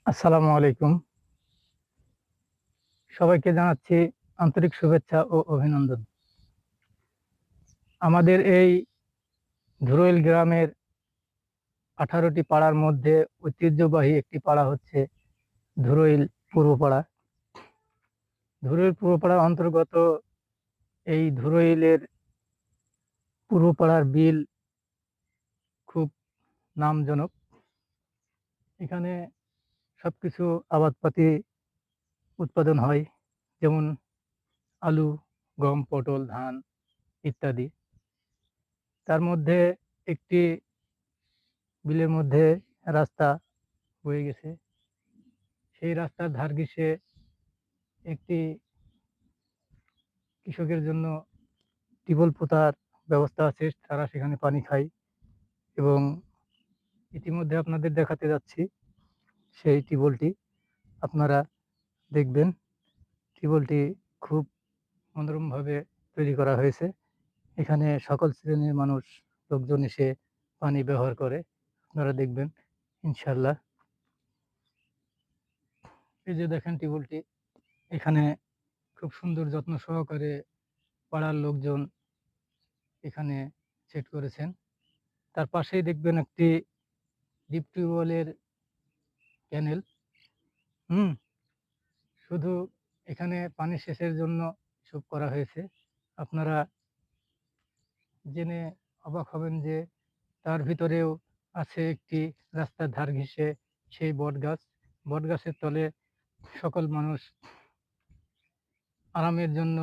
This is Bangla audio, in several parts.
আসসালামু আলাইকুম। সবাইকে জানাচ্ছি আন্তরিক শুভেচ্ছা ও অভিনন্দন। আমাদের এই ধুরইল গ্রামের 18টি পাড়ার মধ্যে ঐতিহ্যবাহী একটি পাড়া হচ্ছে ধুরইল পূর্বপাড়া। ধুরইল পূর্বপাড়ার অন্তর্গত এই ধুরইলের পূর্বপাড়ার বিল খুব নামজনক। এখানে সবকিছু আবাদপাতি উৎপাদন হয়, যেমন আলু, গম, পটল, ধান ইত্যাদি। তার মধ্যে একটি বিলের মধ্যে রাস্তা বয়ে গেছে। সেই রাস্তার ধার ঘেঁষে একটি কৃষকের জন্য টিউবওয়েল পোতার ব্যবস্থা আছে, তারা সেখানে পানি খায়। এবং ইতিমধ্যে আপনাদের দেখাতে যাচ্ছি সেই টিউবওয়েলটি, আপনারা দেখবেন। টিউবওয়েলটি খুব মনোরমভাবে তৈরি করা হয়েছে। এখানে সকল শ্রেণীর মানুষ, লোকজন এসে পানি ব্যবহার করে, আপনারা দেখবেন ইনশাল্লাহ। এই যে দেখেন টিউবওয়েলটি, এখানে খুব সুন্দর যত্ন সহকারে পাড়ার লোকজন এখানে সেট করেছেন। তার পাশেই দেখবেন একটি ডিপ টিউবওয়েলের ক্যানেল। শুধু এখানে পানি সেচের জন্য সব করা হয়েছে। আপনারা জেনে অবাক হবেন যে তার ভিতরেও আছে একটি রাস্তার ধার ঘেঁষে সেই বটগাছ। বটগাছের তলে সকল মানুষ আরামের জন্য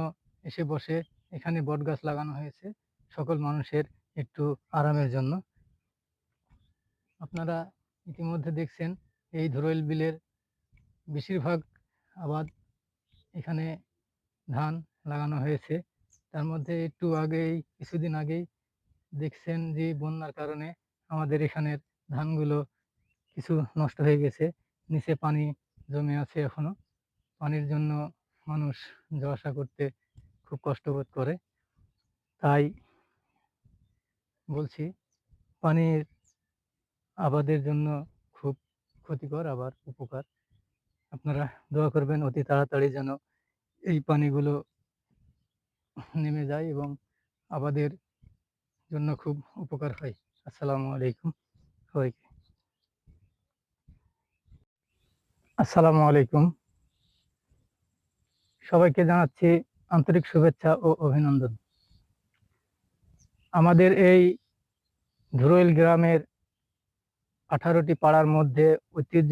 এসে বসে। এখানে বটগাছ লাগানো হয়েছে সকল মানুষের একটু আরামের জন্য। আপনারা ইতিমধ্যে দেখছেন এই ধুরইল বিলের বেশিরভাগ আবাদ এখানে ধান লাগানো হয়েছে। তার মধ্যে একটু আগেই, কিছুদিন আগেই দেখছেন যে বন্যার কারণে আমাদের এখানের ধানগুলো কিছু নষ্ট হয়ে গেছে। নিচে পানি জমে আছে এখনো। পানির জন্য মানুষ যাওয়া আসা করতে খুব কষ্ট বোধ করে। তাই বলছি, পানির আবাদের জন্য খুব ক্ষতিকর আবার উপকার। আপনারা দোয়া করবেন অতি তাড়াতাড়ি যেন এই পানিগুলো নেমে যায় এবং আবাদের জন্য খুব উপকার হয়। আসসালামু আলাইকুম সবাইকে। আসসালামু আলাইকুম। সবাইকে জানাচ্ছি আন্তরিক শুভেচ্ছা ও অভিনন্দন। আমাদের এই ধুরইল গ্রামের 18টি পাড়ার মধ্যে ঐতিহ্য